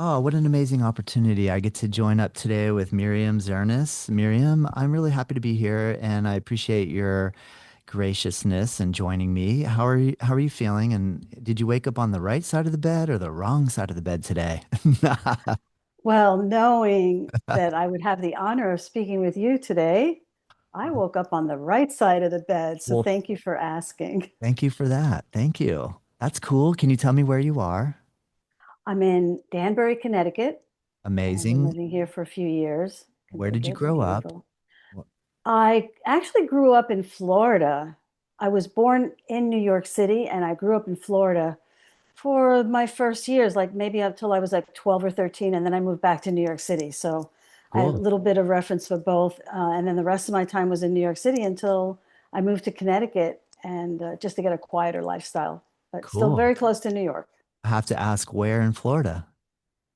Oh, what an amazing opportunity. I get to join up today with Miriam Zernis. Miriam, I'm really happy to be here and I appreciate your graciousness and joining me. How are you feeling? And did you wake up on the right side of the bed or the wrong side of the bed today? Well, knowing that I would have the honor of speaking with you today, I woke up on the right side of the bed. So Well, thank you for asking. thank you for that. Thank you. That's cool. Can you tell me where you are? I'm in Danbury, Connecticut, and been Amazing. living here for a few years. Where did you Connecticut's grow up? beautiful. Wh- I actually grew up in Florida. I was born in New York City and I grew up in Florida for my first years, like maybe up till I was like 12 or 13, and then I moved back to New York City. So I had a Cool. little bit of reference for both. And then the rest of my time was in New York City until I moved to Connecticut and just to get a quieter lifestyle, but still Cool. very close to New York. I have to ask where in Florida?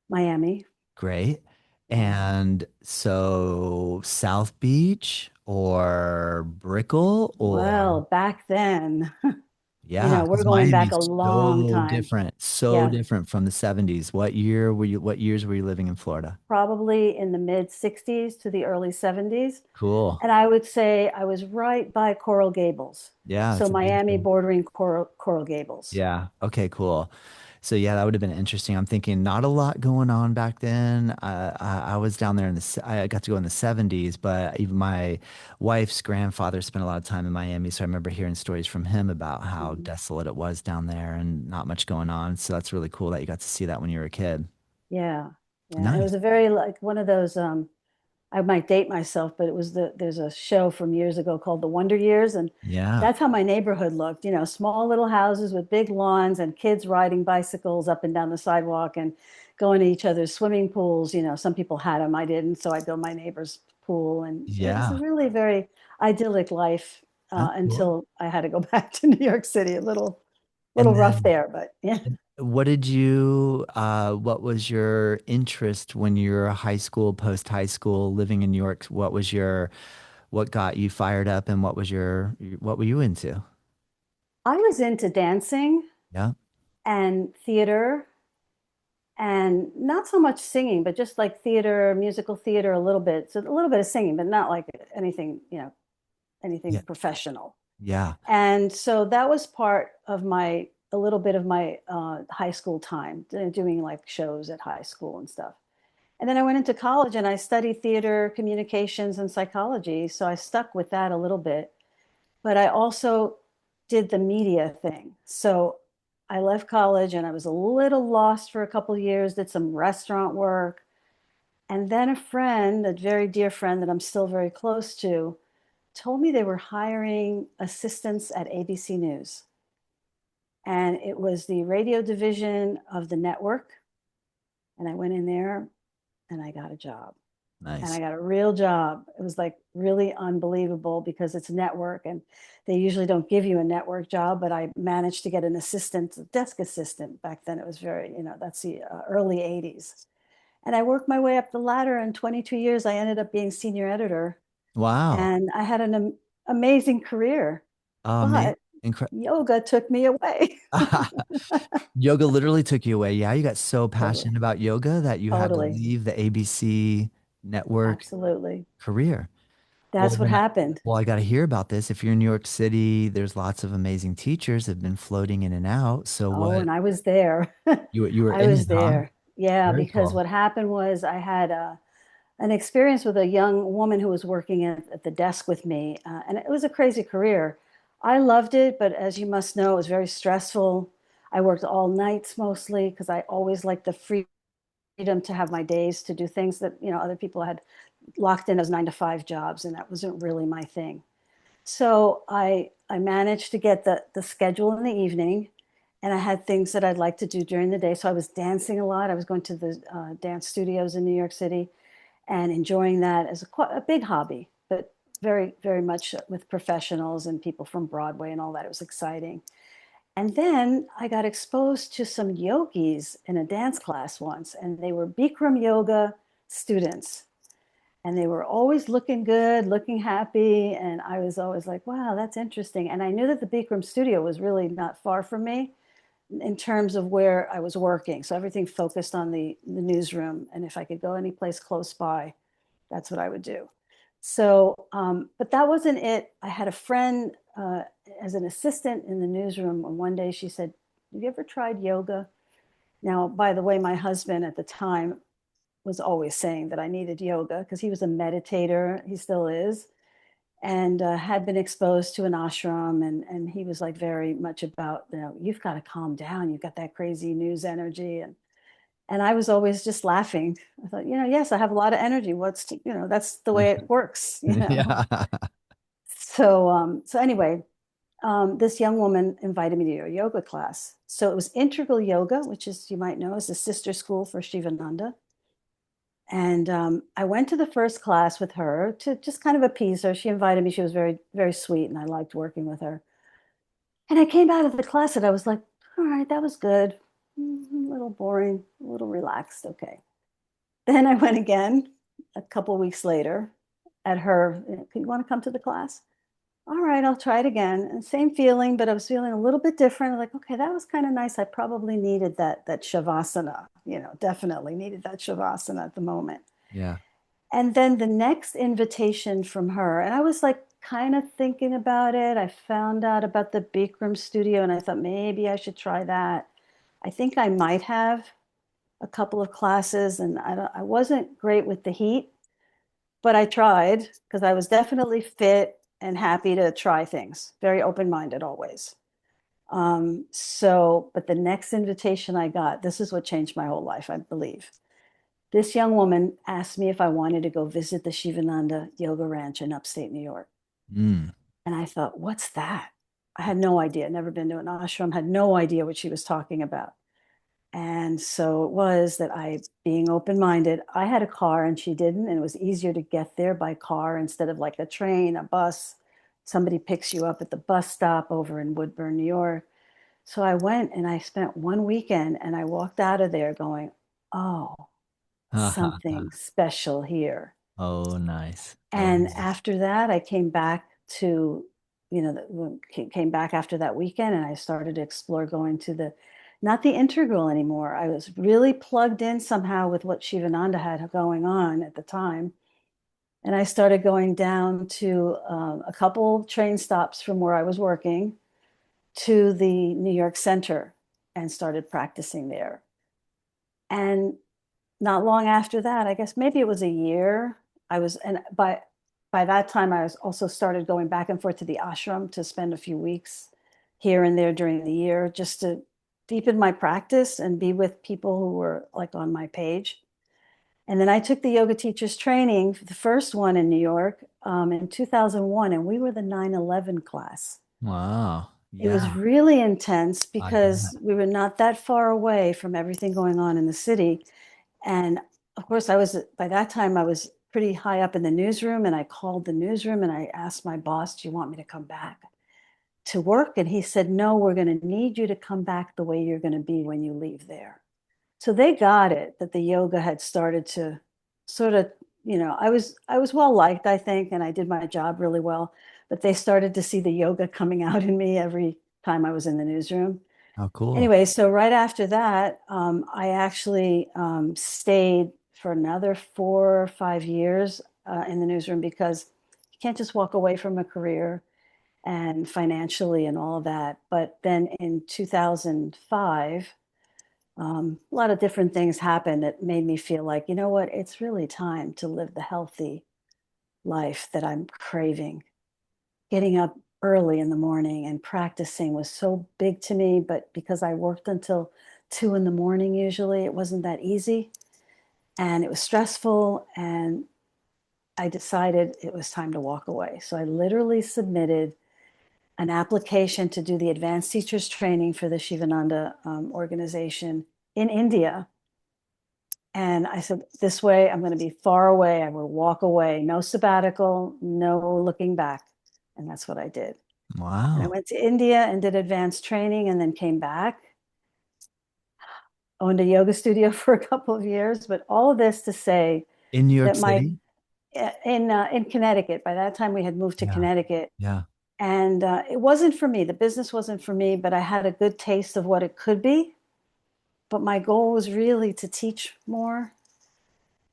Miami. Great. Yeah. And so South Beach or Brickell or Well, back then, yeah, we're because going back a Miami's long time. so Yeah, different from the 70s. What years were you living in Florida? probably in the mid 60s to the early 70s. Cool. And I would say I was right by Coral Gables. Yeah, So it's a Miami beautiful. bordering Coral Gables. Yeah. Okay, cool. So yeah, that would have been interesting. I'm thinking not a lot going on back then. I was down there I got to go in the 70s, but even my wife's grandfather spent a lot of time in Miami. So I remember hearing stories from him about how Mhm. desolate it was down there and not much going on. So that's really cool that you got to see that when you were a kid. Yeah. Yeah. And it Nice. was a very like one of those I might date myself, but it was there's a show from years ago called The Wonder Years. And Yeah. that's how my neighborhood looked, small little houses with big lawns and kids riding bicycles up and down the sidewalk and going to each other's swimming pools. Some people had them, I didn't. So I built my neighbor's pool. And it was a Yeah. really very idyllic life That's cool. until I had to go back to New York City. A little And rough then there, but yeah. what was your interest when you were high school, post high school, living in New York? What got you fired up and what were you into? I was into dancing Yeah. and theater and not so much singing, but just like theater, musical theater, a little bit. So a little bit of singing, but not like anything, anything Yeah. professional. Yeah. And so that was part of a little bit of my high school time, doing like shows at high school and stuff. And then I went into college and I studied theater, communications, and psychology. So I stuck with that a little bit. But I also did the media thing. So I left college and I was a little lost for a couple of years, did some restaurant work. And then a friend, a very dear friend that I'm still very close to, told me they were hiring assistants at ABC News. And it was the radio division of the network. And I went in there and I got a job. And I Nice. got a real job. It was like really unbelievable because it's network and they usually don't give you a network job, but I managed to get an assistant, a desk assistant. Back then it was very, that's the early 80s. And I worked my way up the ladder. In 22 years, I ended up being senior editor Wow. and I had an amazing career, Oh, man. but yoga took me away. Yoga literally took you away. Yeah, you got so Totally, passionate about yoga that you had to totally, leave the ABC network absolutely. career. Well, That's what then, happened. I got to hear about this. If you're in New York City, there's lots of amazing teachers that have been floating in and out. So Oh, what and I was there. you were I in was it, huh? there. Yeah, Very because cool. what happened was I had an experience with a young woman who was working at the desk with me, and it was a crazy career. I loved it, but as you must know, it was very stressful. I worked all nights mostly because I always liked the freedom to have my days to do things that other people had locked in as 9 to 5 jobs, and that wasn't really my thing. So I managed to get the schedule in the evening, and I had things that I'd like to do during the day. So I was dancing a lot. I was going to the dance studios in New York City and enjoying that as a big hobby, but very, very much with professionals and people from Broadway and all that. It was exciting. And then I got exposed to some yogis in a dance class once, and they were Bikram yoga students. And they were always looking good, looking happy. And I was always like, wow, that's interesting. And I knew that the Bikram studio was really not far from me, in terms of where I was working. So everything focused on the newsroom. And if I could go any place close by, that's what I would do. So, but that wasn't it. I had a friend as an assistant in the newsroom. And one day she said, "Have you ever tried yoga?" Now, by the way, my husband at the time was always saying that I needed yoga because he was a meditator. He still is, and had been exposed to an ashram. And he was like very much about, you've got to calm down. You've got that crazy news energy. And I was always just laughing. I thought, yes, I have a lot of energy. That's the way it works. Yeah. So anyway, this young woman invited me to a yoga class. So it was integral yoga, which is, you might know, is the sister school for Sivananda. And I went to the first class with her to just kind of appease her. She invited me. She was very, very sweet, and I liked working with her. And I came out of the class and I was like, all right, that was good. A little boring, a little relaxed. Okay. Then I went again a couple of weeks later at her. You want to come to the class? All right, I'll try it again. And same feeling, but I was feeling a little bit different. Like, okay, that was kind of nice. I probably needed that shavasana, definitely needed that shavasana at the moment. Yeah. And then the next invitation from her, and I was like kind of thinking about it. I found out about the Bikram studio and I thought maybe I should try that. I think I might have a couple of classes, and I wasn't great with the heat, but I tried because I was definitely fit and happy to try things, very open-minded always. But the next invitation I got, this is what changed my whole life, I believe. This young woman asked me if I wanted to go visit the Shivananda Yoga Ranch in upstate New York. Mm. And I thought, what's that? I had no idea, never been to an ashram, had no idea what she was talking about. And so it was that being open-minded, I had a car and she didn't, and it was easier to get there by car instead of like a train, a bus. Somebody picks you up at the bus stop over in Woodburn, New York. So I went and I spent one weekend and I walked out of there going, oh, something special here. Oh, nice. Oh, And nice. after that, I came back to, came back after that weekend and I started to explore going to not the integral anymore. I was really plugged in somehow with what Shivananda had going on at the time. And I started going down to a couple train stops from where I was working to the New York Center and started practicing there. And not long after that, I guess maybe it was a year, and by that time, I was also started going back and forth to the ashram to spend a few weeks here and there during the year, just to deepen my practice and be with people who were like on my page. And then I took the yoga teachers training, the first one in New York, in 2001, and we were the 9/11 class. Wow. It was Yeah. really intense I bet. because we were not that far away from everything going on in the city. And of course, by that time, I was pretty high up in the newsroom, and I called the newsroom and I asked my boss, "Do you want me to come back to work?" And he said, "No, we're going to need you to come back the way you're going to be when you leave there." So they got it that the yoga had started to sort of, I was well liked, I think, and I did my job really well. But they started to see the yoga coming out in me every time I was in the newsroom. How cool. Anyway, so right after that, I actually stayed for another 4 or 5 years in the newsroom because you can't just walk away from a career and financially and all of that. But then in 2005, a lot of different things happened that made me feel like, you know what, it's really time to live the healthy life that I'm craving. Getting up early in the morning and practicing was so big to me, but because I worked until 2 in the morning, usually it wasn't that easy and it was stressful. And I decided it was time to walk away. So I literally submitted an application to do the advanced teachers training for the Shivananda organization in India. And I said, this way, I'm going to be far away. I will walk away, no sabbatical, no looking back. And that's what I did. And I Wow. went to India and did advanced training and then came back, owned a yoga studio for a couple of years. But all of this to say In New York that City? in Connecticut, by that time we had moved to Yeah. Connecticut. Yeah. And it wasn't for me. The business wasn't for me, but I had a good taste of what it could be. But my goal was really to teach more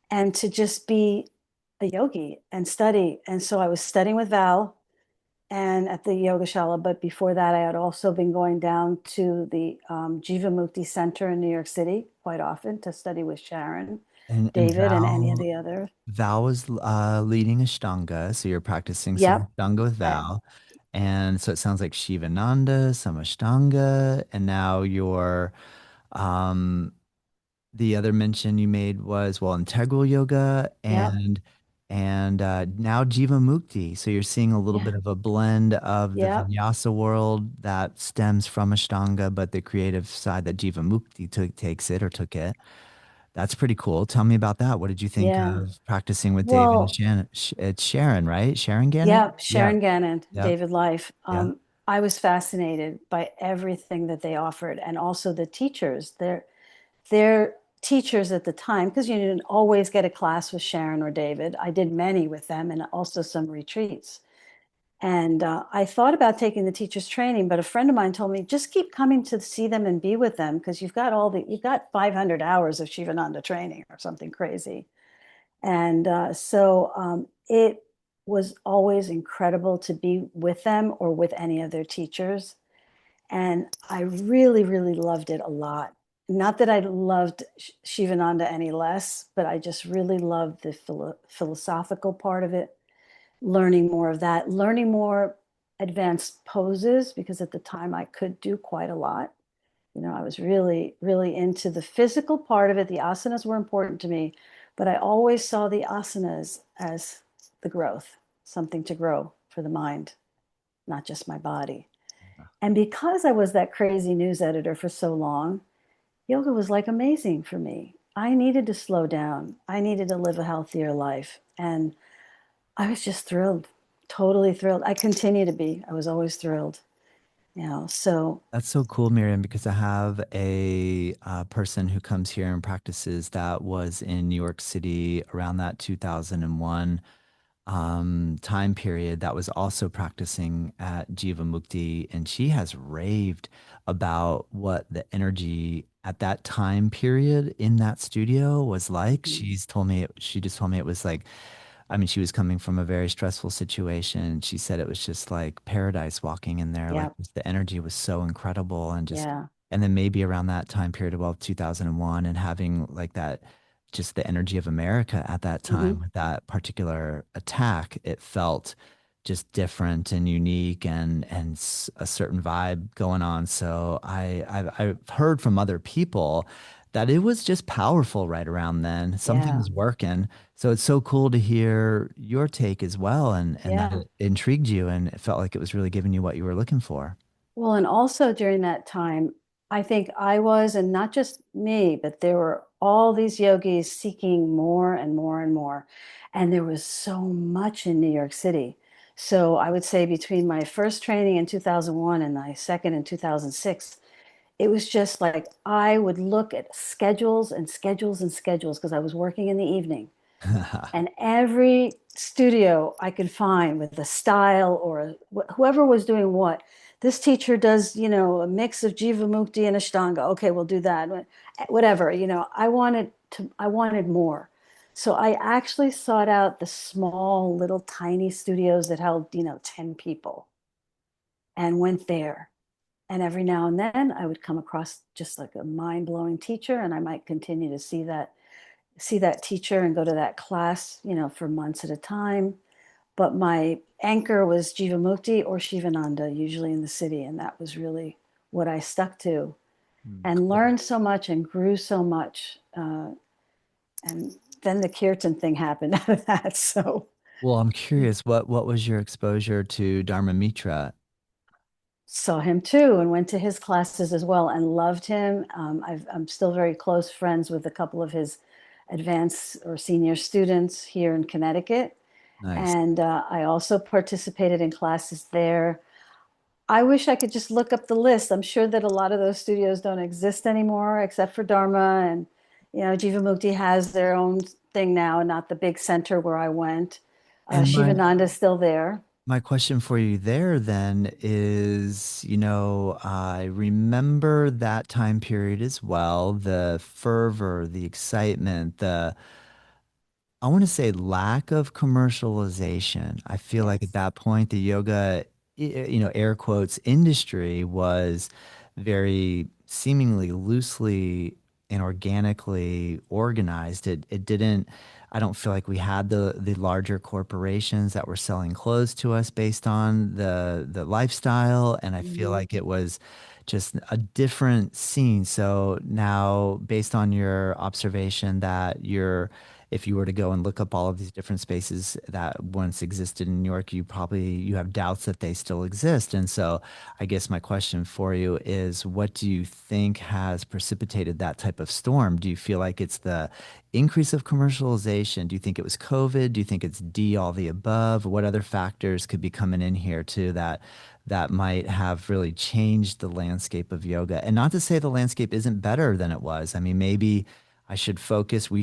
and to just be a yogi and study. And so I was studying with Val and at the Yogashala. But before that, I had also been going down to the Jivamukti Center in New York City quite often to study with Sharon, And David, and any of the others. Val was leading Ashtanga, so you're practicing some Yep. Ashtanga with Uh, Val. And so it sounds like Shivananda, some Ashtanga, and now you're um the other mention you made was well integral yoga yep. and now Jivamukti. So you're seeing a little Yeah. bit of a blend of the Yep. vinyasa world that stems from Ashtanga, but the creative side that Jivamukti takes it or took it. That's pretty cool. Tell me about that. What did you think Yeah. of practicing with David and Well, Shannon? It's Sharon, right? Sharon Gannon? yeah, Yeah. Sharon Gannon, Yep. David Life. Yeah. I was fascinated by everything that they offered, and also the teachers. Their teachers at the time, because you didn't always get a class with Sharon or David. I did many with them, and also some retreats. And I thought about taking the teachers training, but a friend of mine told me just keep coming to see them and be with them because you've got 500 hours of Shivananda training or something crazy. And it was always incredible to be with them or with any of their teachers. And I really, really loved it a lot. Not that I loved Shivananda any less, but I just really loved the philosophical part of it, learning more of that, learning more advanced poses, because at the time I could do quite a lot. I was really, really into the physical part of it. The asanas were important to me, but I always saw the asanas as the growth, something to grow for the mind, not just my body. And because I was that crazy news editor for so long, yoga was like amazing for me. I needed to slow down. I needed to live a healthier life. And I was just thrilled, totally thrilled. I continue to be. I was always thrilled. So That's so cool, Miriam, because I have a person who comes here and practices that was in New York City around that 2001 time period that was also practicing at Jiva Mukti, and she has raved about what the energy at that time period in that studio was like. She just told me it was like, I mean, she was coming from a very stressful situation. She said it was just like paradise walking in there. Like yeah, just the energy was so incredible yeah. and then maybe around that time period, well, 2001 and having like that, just the energy of America at that time Hmm. with that particular attack, it felt just different and unique and a certain vibe going on. So I've heard from other people that it was just powerful right around then. Something Yeah, was working. So it's so cool to hear your take as well and that yeah. it intrigued you and it felt like it was really giving you what you were looking for. Well, and also during that time, I think I was, and not just me, but there were all these yogis seeking more and more and more. And there was so much in New York City. So I would say between my first training in 2001 and my second in 2006, it was just like I would look at schedules and schedules and schedules because I was working in the evening. And every studio I could find with a style or whoever was doing what. This teacher does, a mix of Jivamukti and Ashtanga. Okay, we'll do that. Whatever, I wanted more. So I actually sought out the small, little, tiny studios that held, 10 people and went there. And every now and then I would come across just like a mind-blowing teacher, and I might continue to see that teacher and go to that class, for months at a time. But my anchor was Jivamukti or Shivananda, usually in the city. And that was really what I stuck to and Cool. learned so much and grew so much. And then the Kirtan thing happened out of that. So Well, I'm curious, what was your exposure to Dharma Mitra? saw him too and went to his classes as well and loved him. I'm still very close friends with a couple of his advanced or senior students here in Connecticut. Nice. And I also participated in classes there. I wish I could just look up the list. I'm sure that a lot of those studios don't exist anymore, except for Dharma. And, Jivamukti has their own thing now, and not the big center where I went. And Shivananda is still there. my question for you there then is, I remember that time period as well, the fervor, the excitement, I want to say lack of commercialization. I feel like at Yes. that point, the yoga, air quotes, industry was very seemingly loosely and organically organized. It didn't, I don't feel like we had the larger corporations that were selling clothes to us based on the lifestyle. And I feel Mhm. like it was just a different scene. So now, based on your observation that you're if you were to go and look up all of these different spaces that once existed in New York, you have doubts that they still exist. And so I guess my question for you is, what do you think has precipitated that type of storm? Do you feel like it's the increase of commercialization? Do you think it was COVID? Do you think it's D, all the above? What other factors could be coming in here too that might have really changed the landscape of yoga? And not to say the landscape isn't better than it was. I mean, maybe we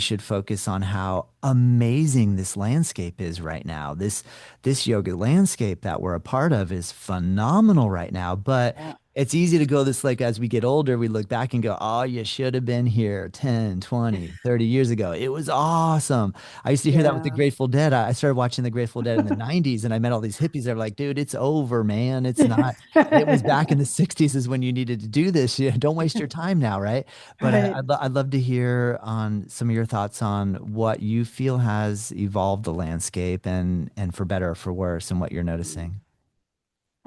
should focus on how amazing this landscape is right now. This yoga landscape that we're a part of is phenomenal right now, but Yeah. it's easy to go this like as we get older, we look back and go, "Oh, you should have been here 10, 20, 30 years ago. It was awesome." I used to hear that with the Yeah. Grateful Dead. I started watching the Grateful Dead in the 90s and I met all these hippies. They were like, "Dude, it's over, man. It's not it was back in the 60s is when you needed to do this. Don't waste your time now, right?" But Right. I'd love to hear on some of your thoughts on what you feel has evolved the landscape and for better or for worse and what you're noticing.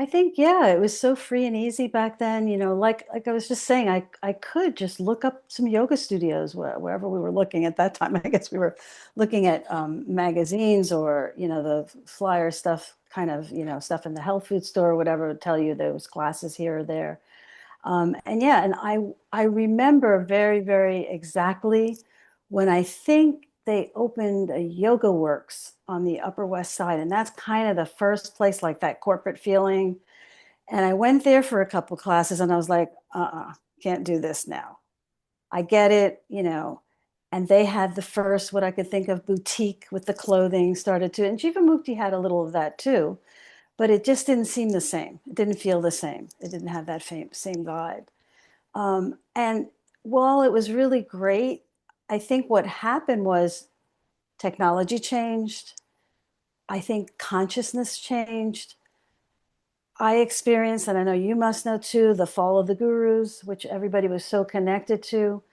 I think, yeah, it was so free and easy back then. Like I was just saying, I could just look up some yoga studios wherever we were looking at that time. I guess we were looking at magazines or the flyer stuff, kind of stuff in the health food store or whatever would tell you there was classes here or there. And yeah, and I remember very, very exactly when I think they opened a Yoga Works on the Upper West Side, and that's kind of the first place like that corporate feeling. And I went there for a couple classes, and I was like, can't do this now. I get it. And they had the first, what I could think of, boutique with the clothing started to, and Jivamukti had a little of that too, but it just didn't seem the same. It didn't feel the same. It didn't have that same vibe. And while it was really great, I think what happened was technology changed. I think consciousness changed. I experienced, and I know you must know too, the fall of the gurus, which everybody was so connected to.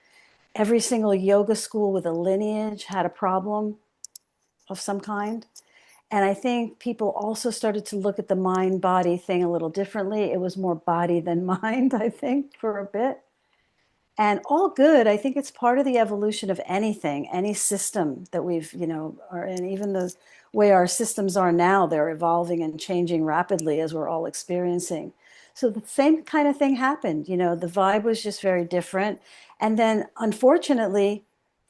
Every single yoga school with a lineage had a problem of some kind. And I think people also started to look at the mind body thing a little differently. It was more body than mind, I think, for a bit. And all good. I think it's part of the evolution of anything, any system that and even the way our systems are now, they're evolving and changing rapidly as we're all experiencing. So the same kind of thing happened. The vibe was just very different. And then, unfortunately,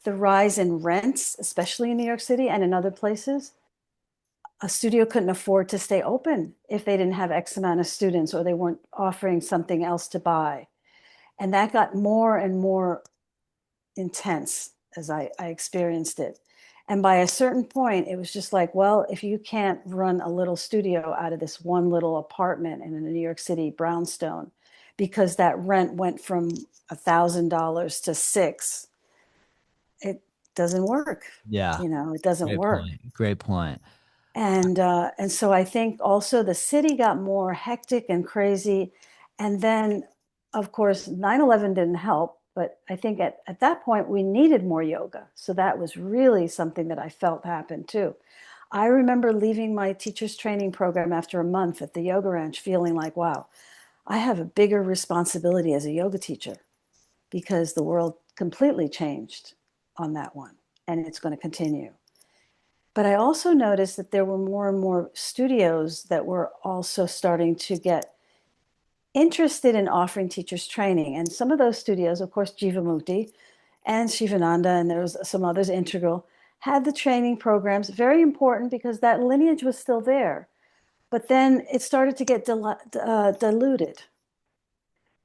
the rise in rents, especially in New York City and in other places, a studio couldn't afford to stay open if they didn't have X amount of students or they weren't offering something else to buy. And that got more and more intense as I experienced it. And by a certain point, it was just like, well, if you can't run a little studio out of this one little apartment in a New York City brownstone, because that rent went from $1,000 to six, it doesn't work. Yeah, It doesn't great work. point. Great point. And so I think also the city got more hectic and crazy. And then, of course, 9/11 didn't help. But I think at that point, we needed more yoga. So that was really something that I felt happened too. I remember leaving my teacher's training program after a month at the yoga ranch feeling like, wow, I have a bigger responsibility as a yoga teacher because the world completely changed on that one. And it's going to continue. But I also noticed that there were more and more studios that were also starting to get interested in offering teachers training. And some of those studios, of course, Jivamukti and Sivananda, and there was some others, Integral, had the training programs, very important because that lineage was still there. But then it started to get diluted.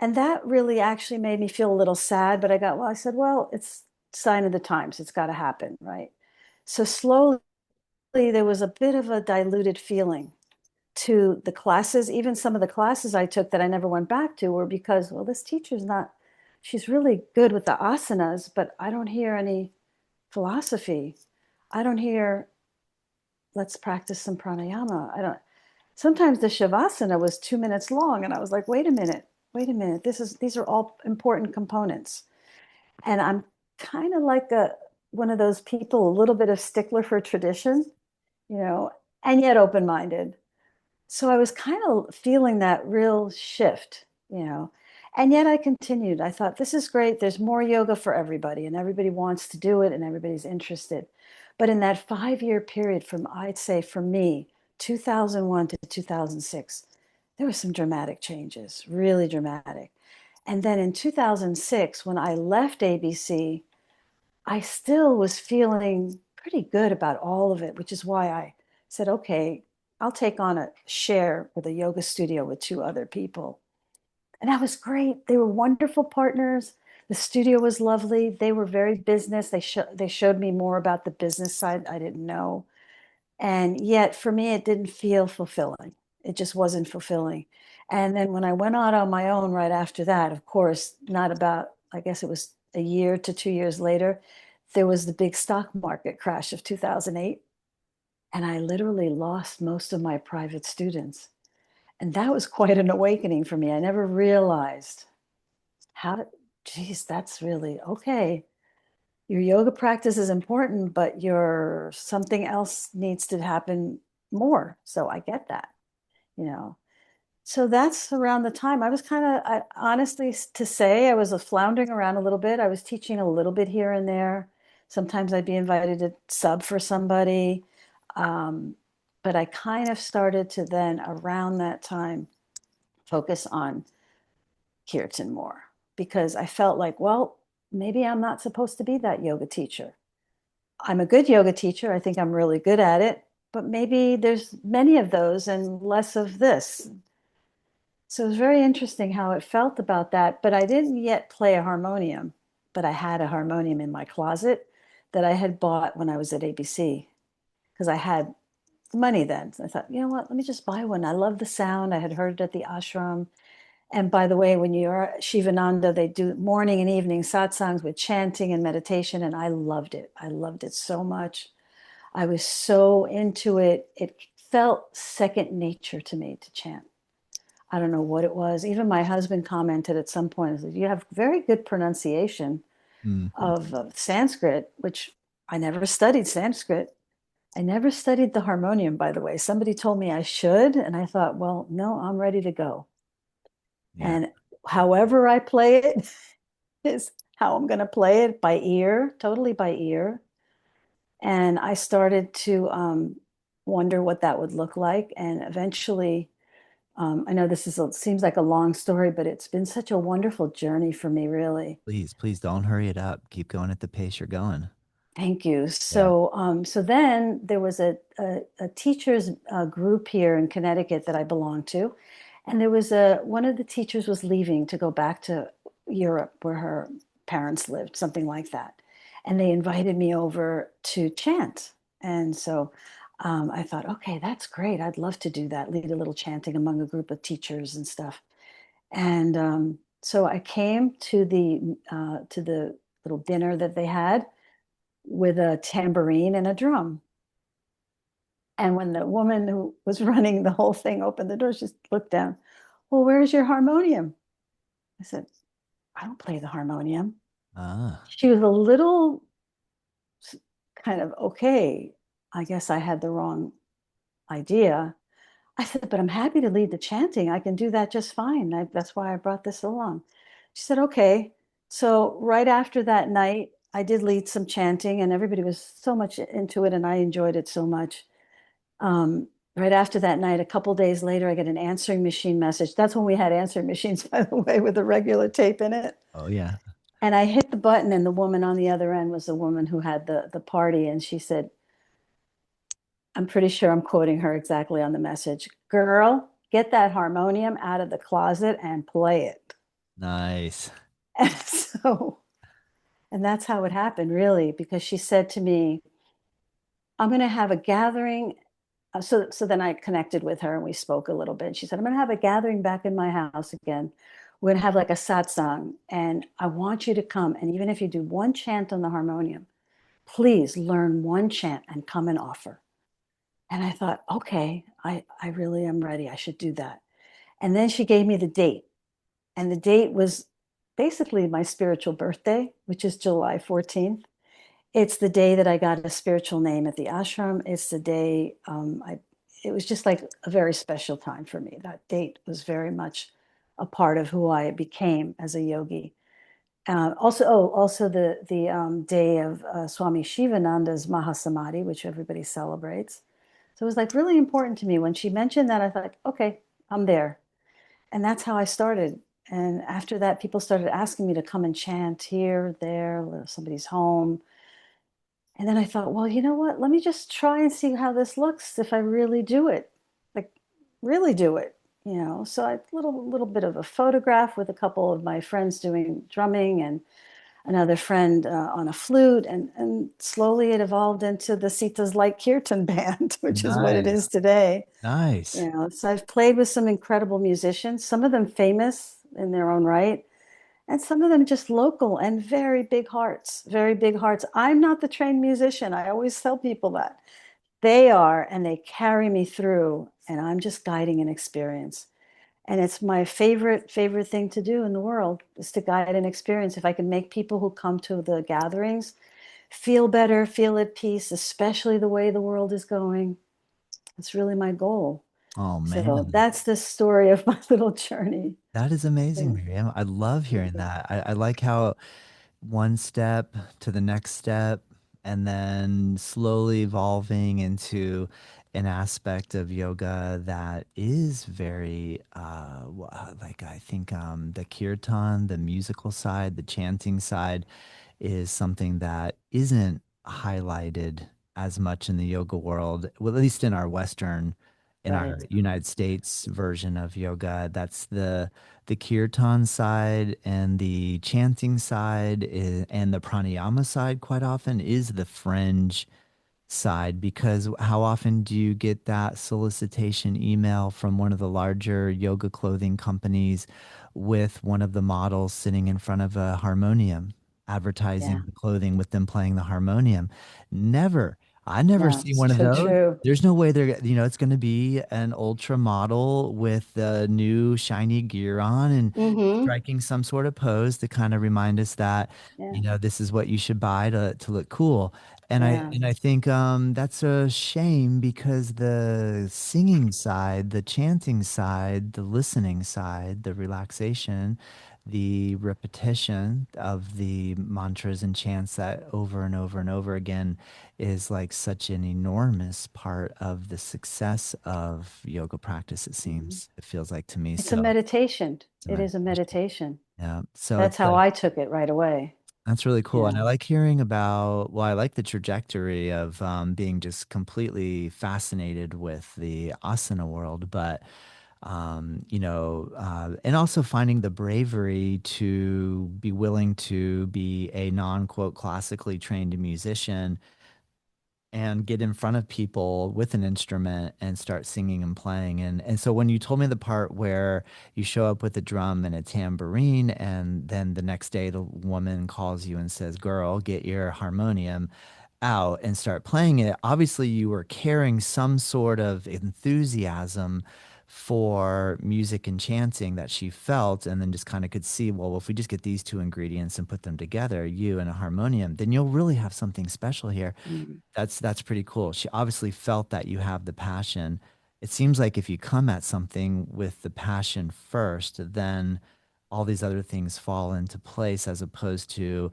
And that really actually made me feel a little sad. But I said, well, it's sign of the times. It's got to happen, right? So slowly, there was a bit of a diluted feeling to the classes. Even some of the classes I took that I never went back to were because, well, this teacher's not, she's really good with the asanas, but I don't hear any philosophy. I don't hear, let's practice some pranayama. I don't, sometimes the shavasana was 2 minutes long. And I was like, wait a minute. These are all important components. And I'm kind of like one of those people, a little bit of stickler for tradition, you know, and yet open-minded. So I was kind of feeling that real shift, you know. And yet I continued. I thought, this is great. There's more yoga for everybody, and everybody wants to do it, and everybody's interested. But in that 5 year period from, I'd say for me, 2001 to 2006, there were some dramatic changes, really dramatic. And then in 2006, when I left ABC, I still was feeling pretty good about all of it, which is why I said, okay, I'll take on a share with a yoga studio with two other people. And that was great. They were wonderful partners. The studio was lovely. They were very business. They showed me more about the business side I didn't know. And yet for me, it didn't feel fulfilling. It just wasn't fulfilling. And then when I went out on my own right after that, of course, not about, I guess it was a year to 2 years later, there was the big stock market crash of 2008. And I literally lost most of my private students. And that was quite an awakening for me. I never realized how, geez, that's really okay. Your yoga practice is important, but your something else needs to happen more. So I get that, you know. So that's around the time I was kind of, I, honestly, to say, I was floundering around a little bit. I was teaching a little bit here and there. Sometimes I'd be invited to sub for somebody. Um, but I kind of started to then, around that time, focus on Kirtan more because I felt like, well, maybe I'm not supposed to be that yoga teacher. I'm a good yoga teacher. I think I'm really good at it, but maybe there's many of those and less of this. So it was very interesting how it felt about that. But I didn't yet play a harmonium, but I had a harmonium in my closet that I had bought when I was at ABC because I had money then. So I thought, you know what, let me just buy one. I love the sound. I had heard it at the ashram. And by the way, when you're at Sivananda, they do morning and evening satsangs with chanting and meditation. And I loved it. I loved it so much. I was so into it. It felt second nature to me to chant. I don't know what it was. Even my husband commented at some point, you have very good pronunciation Mhm. of Sanskrit, which I never studied Sanskrit. I never studied the harmonium, by the way. Somebody told me I should, and I thought, well, no, I'm ready to go. Yeah. And however I play it is how I'm going to play it by ear, totally by ear. And I started to wonder what that would look like. And eventually, I know seems like a long story, but it's been such a wonderful journey for me, really. Please, please don't hurry it up. Keep going at the pace you're going. Thank you. Yeah. So then there was a teachers group here in Connecticut that I belonged to, and there was one of the teachers was leaving to go back to Europe where her parents lived, something like that, and they invited me over to chant. And so I thought, okay, that's great. I'd love to do that, lead a little chanting among a group of teachers and stuff. And so I came to the little dinner that they had with a tambourine and a drum. And when the woman who was running the whole thing opened the door, she just looked down. Well, where's your harmonium? I said, I don't play the harmonium. Ah, She was a little kind of, okay, I guess I had the wrong idea. I said, but I'm happy to lead the chanting. I can do that just fine. That's why I brought this along. She said, okay. So right after that night, I did lead some chanting, and everybody was so much into it, and I enjoyed it so much. Right after that night, a couple days later, I get an answering machine message. That's when we had answering machines, by the way, with a regular tape in it. oh yeah. And I hit the button, and the woman on the other end was the woman who had the party. And she said, I'm pretty sure I'm quoting her exactly on the message, girl, get that harmonium out of the closet and play it. Nice. And so, and that's how it happened, really, because she said to me, I'm going to have a gathering So then I connected with her and we spoke a little bit. She said, I'm going to have a gathering back in my house again. We're going to have like a satsang, and I want you to come. And even if you do one chant on the harmonium, please learn one chant and come and offer. And I thought, okay, I really am ready. I should do that. And then she gave me the date. And the date was basically my spiritual birthday, which is July 14th. It's the day that I got a spiritual name at the ashram. It's the day it was just like a very special time for me. That date was very much a part of who I became as a yogi. Also the day of Swami Shivananda's Mahasamadhi, which everybody celebrates. So it was like really important to me. When she mentioned that, I thought, okay, I'm there. And that's how I started. And after that, people started asking me to come and chant here, there, somebody's home. And then I thought, well, you know what? Let me just try and see how this looks if I really do it. Like really do it, you know. So I little bit of a photograph with a couple of my friends doing drumming and another friend on a flute, and slowly it evolved into the Sita's Light Kirtan band, which is what it is Nice. today. Nice. You know, so I've played with some incredible musicians, some of them famous in their own right, and some of them just local and very big hearts, very big hearts. I'm not the trained musician. I always tell people that. They are, and they carry me through, and I'm just guiding an experience. And it's my favorite thing to do in the world is to guide an experience. If I can make people who come to the gatherings feel better, feel at peace, especially the way the world is going, it's really my goal. Oh So man. that's the story of my little journey. That is amazing, Yeah. Miriam. I love hearing that. I like how one step to the next step and then slowly evolving into an aspect of yoga that is very like I think the kirtan, the musical side, the chanting side is something that isn't highlighted as much in the yoga world, well, at least in our Western, in our Right. United States version of yoga. That's the kirtan side and the chanting side and the pranayama side quite often is the fringe side because how often do you get that solicitation email from one of the larger yoga clothing companies with one of the models sitting in front of a harmonium Yeah. advertising the clothing with them playing the harmonium? Never. I never No, see it's one of so those. true. There's no way it's going to be an ultra model with the new shiny gear on and Mm-hmm. striking some sort of pose to kind of remind us that, Yeah. this is what you should buy to look cool. And I Yeah. and I think that's a shame because the singing side, the chanting side, the listening side, the relaxation, the repetition of the mantras and chants that over and over and over again is like such an enormous part of the success of yoga practice, it Mhm. seems. It feels like to me. It's a So meditation. it's a It is a meditation. meditation. Yeah. So That's it's how I took it right away. that's really cool. And Yeah. I like hearing about, well, I like the trajectory of being just completely fascinated with the asana world, but, and also finding the bravery to be willing to be a non-quote classically trained musician and get in front of people with an instrument and start singing and playing. And so when you told me the part where you show up with a drum and a tambourine, and then the next day the woman calls you and says, "Girl, get your harmonium out and start playing it." Obviously, you were carrying some sort of enthusiasm for music and chanting that she felt, and then just kind of could see, well, if we just get these two ingredients and put them together, you and a harmonium, then you'll really have something special here. Mm. That's pretty cool. She obviously felt that you have the passion. It seems like if you come at something with the passion first, then all these other things fall into place as opposed to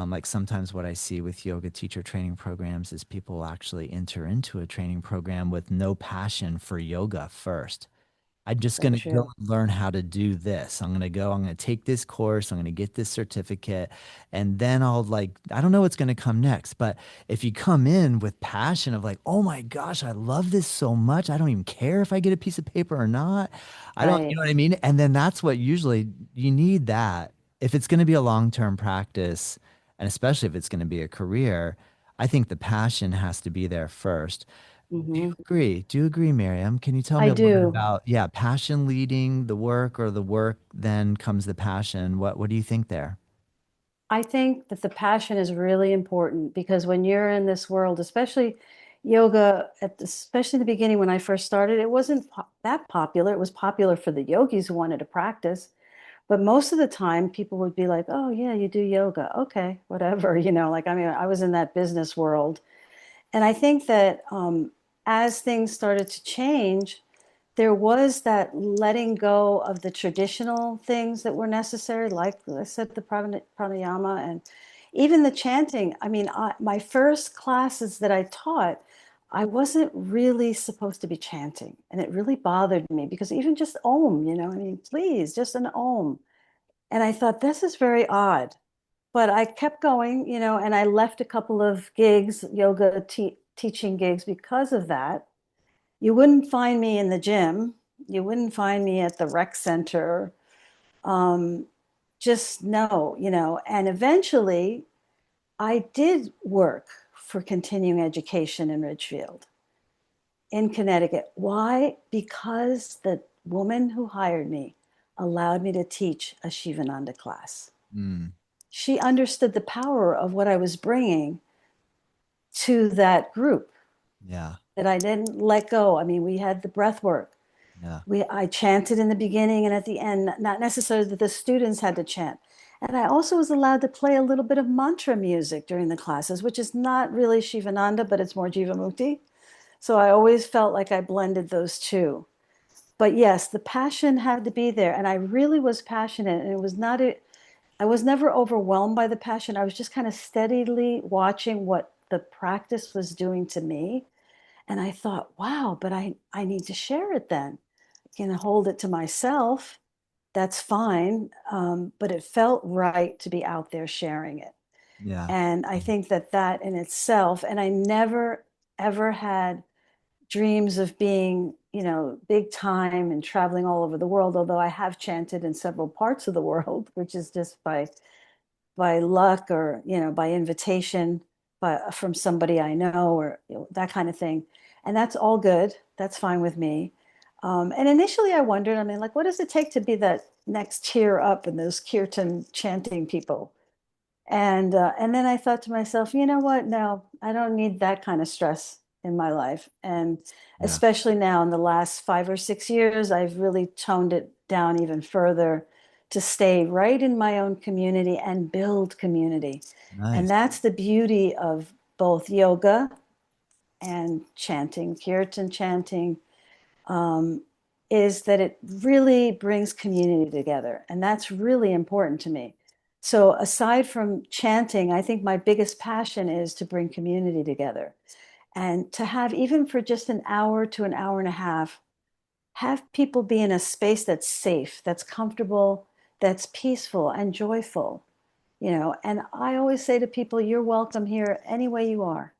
like sometimes what I see with yoga teacher training programs is people actually enter into a training program with no passion for yoga first. I'm just So going to go true. and learn how to do this. I'm going to take this course, I'm going to get this certificate, and then I don't know what's going to come next. But if you come in with passion of like, oh my gosh, I love this so much, I don't even care if I get a piece of paper or not. I don't, you Right. know what I mean? And then that's what usually you need that. If it's going to be a long-term practice, and especially if it's going to be a career, I think the passion has to be there first. Do you Hmm. agree? Do you agree, Miriam? Can you tell me I a little bit do. about, yeah, passion leading the work or the work then comes the passion? What do you think there? I think that the passion is really important because when you're in this world, especially yoga, especially in the beginning when I first started, it wasn't that popular. It was popular for the yogis who wanted to practice. But most of the time, people would be like, oh, yeah, you do yoga. Okay, whatever. Like, I mean, I was in that business world. And I think that as things started to change, there was that letting go of the traditional things that were necessary, like I said, the pranayama and even the chanting. I mean, my first classes that I taught, I wasn't really supposed to be chanting. And it really bothered me because even just Om, I mean, please, just an Om. And I thought, this is very odd. But I kept going, and I left a couple of gigs, yoga teaching gigs because of that. You wouldn't find me in the gym. You wouldn't find me at the rec center. Um, just no, and eventually I did work for continuing education in Ridgefield in Connecticut. Why? Because the woman who hired me allowed me to teach a Shivananda class. Mm, She understood the power of what I was bringing to that group yeah, that I didn't let go. I mean, we had the breath work. yeah, I chanted in the beginning and at the end, not necessarily that the students had to chant. And I also was allowed to play a little bit of mantra music during the classes, which is not really Shivananda, but it's more Jivamukti. So I always felt like I blended those two. But yes, the passion had to be there. And I really was passionate. And it was not a, I was never overwhelmed by the passion. I was just kind of steadily watching what the practice was doing to me. And I thought, wow, but I need to share it then. I can hold it to myself. That's fine. But it felt right to be out there sharing it. yeah, And I yeah, think that that in itself, and I never ever had dreams of being, big time and traveling all over the world, although I have chanted in several parts of the world, which is just by luck or by invitation from somebody I know or that kind of thing. And that's all good. That's fine with me. And initially I wondered, I mean, like, what does it take to be that next tier up in those kirtan chanting people? And then I thought to myself, you know what? No, I don't need that kind of stress in my life. And yeah. especially now in the last 5 or 6 years, I've really toned it down even further to stay right in my own community and build community. And Nice. that's the beauty of both yoga and chanting, kirtan chanting, um, is that it really brings community together. And that's really important to me. So, aside from chanting, I think my biggest passion is to bring community together and to have, even for just an hour to an hour and a half, have people be in a space that's safe, that's comfortable, that's peaceful and joyful. And I always say to people, you're welcome here any way you are.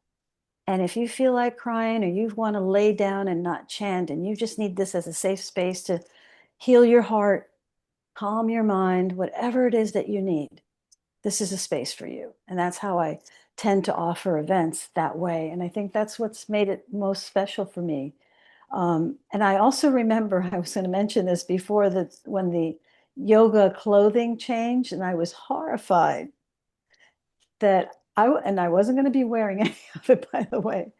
And if you feel like crying or you want to lay down and not chant, and you just need this as a safe space to heal your heart, calm your mind, whatever it is that you need, this is a space for you. And that's how I tend to offer events that way. And I think that's what's made it most special for me. And I also remember, I was going to mention this before, that when the yoga clothing changed, and I was horrified that and I wasn't going to be wearing any of it, by the way.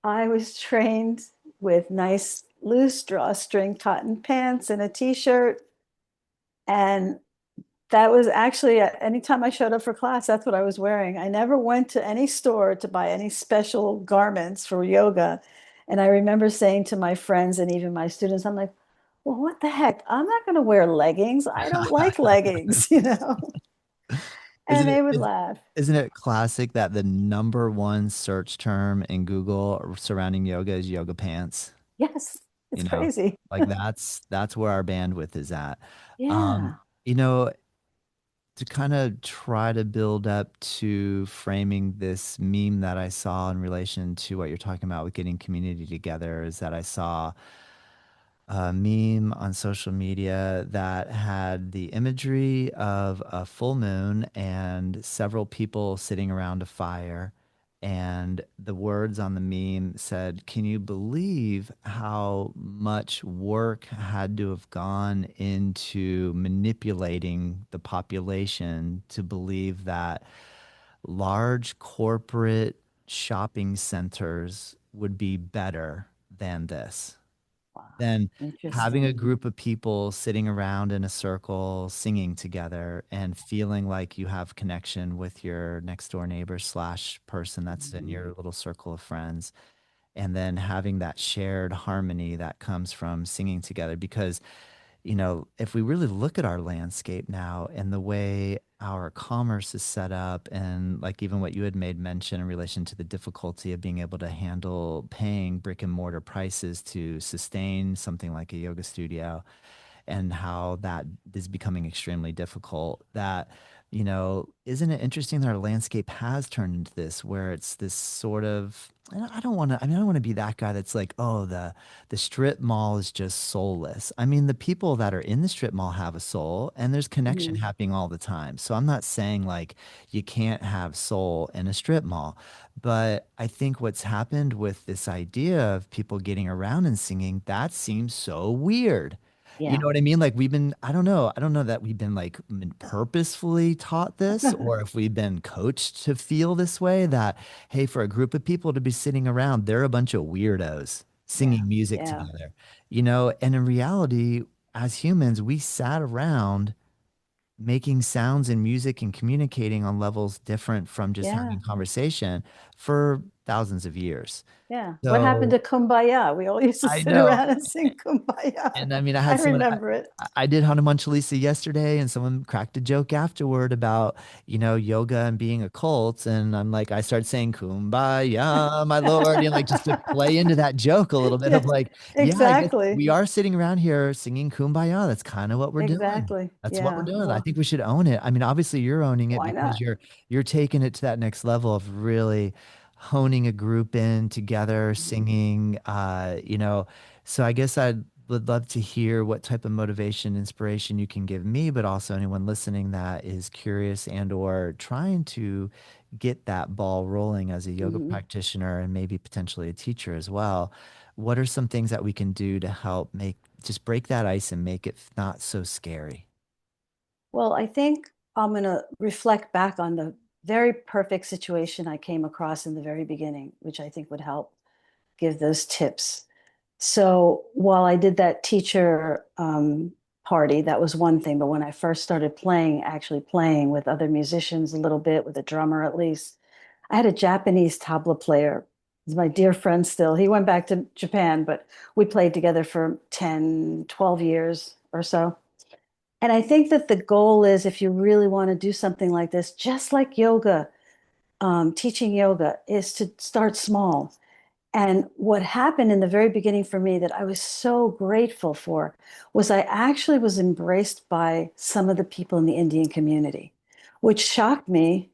I was trained with nice loose drawstring cotton pants and a t-shirt. And that was actually anytime I showed up for class, that's what I was wearing. I never went to any store to buy any special garments for yoga. And I remember saying to my friends and even my students, I'm like, well, what the heck? I'm not going to wear leggings. I don't like leggings, And Isn't they it would laugh. isn't it classic that the number one search term in Google surrounding yoga is yoga pants? Yes, it's You know, crazy. like that's where our bandwidth is at. Yeah. You know, to kind of try to build up to framing this meme that I saw in relation to what you're talking about with getting community together is that I saw a meme on social media that had the imagery of a full moon and several people sitting around a fire and the words on the meme said, "Can you believe how much work had to have gone into manipulating the population to believe that large corporate shopping centers would be better than this?" Wow. Than having a Interesting. group of people sitting around in a circle singing together and feeling like you have connection with your next door neighbor slash person that's in Mhm. your little circle of friends, and then having that shared harmony that comes from singing together. Because if we really look at our landscape now and the way our commerce is set up, and like even what you had made mention in relation to the difficulty of being able to handle paying brick and mortar prices to sustain something like a yoga studio, and how that is becoming extremely difficult. That, isn't it interesting that our landscape has turned into this, where it's this sort of, I don't want to, I don't want to be that guy that's like, oh, the strip mall is just soulless. I mean, the people that are in the strip mall have a soul and there's connection Mhm. happening all the time. So I'm not saying like you can't have soul in a strip mall, but I think what's happened with this idea of people getting around and singing, that seems so weird. You Yeah. know what I mean? Like I don't know that we've been like purposefully taught this, or if we've been coached to feel this way that, hey, for a group of people to be sitting around, they're a bunch of weirdos Yeah. singing music Yeah. together, and in reality, as humans, we sat around making sounds and music and communicating on levels different from just Yeah. having conversation for thousands of years. Yeah. What happened So to Kumbaya? We all used to I sit know. around and sing Kumbaya. And I mean, I I had someone, remember it. I did Hanuman Chalisa yesterday, and someone cracked a joke afterward about, yoga and being a cult. And I'm like, I started saying, Kumbaya, my Lord, like just to play into that joke a little bit of Yeah, like, yeah, I guess exactly. we are sitting around here singing Kumbaya. That's kind of what we're doing. Exactly. That's what we're Yeah. doing. I Well, think we should own it. I mean, obviously you're owning it why because not? you're taking it to that next level of really honing a group in together, singing, so I guess I would love to hear what type of motivation, inspiration you can give me, but also anyone listening that is curious and or trying to get that ball rolling as a yoga Mhm. practitioner and maybe potentially a teacher as well. What are some things that we can do to help make just break that ice and make it not so scary? Well, I think I'm going to reflect back on the very perfect situation I came across in the very beginning, which I think would help give those tips. So while I did that teacher party, that was one thing. But when I first started playing, actually playing with other musicians a little bit, with a drummer at least, I had a Japanese tabla player. He's my dear friend still. He went back to Japan, but we played together for 10, 12 years or so. And I think that the goal is if you really want to do something like this, just like yoga, teaching yoga, is to start small. And what happened in the very beginning for me that I was so grateful for was I actually was embraced by some of the people in the Indian community, which shocked me.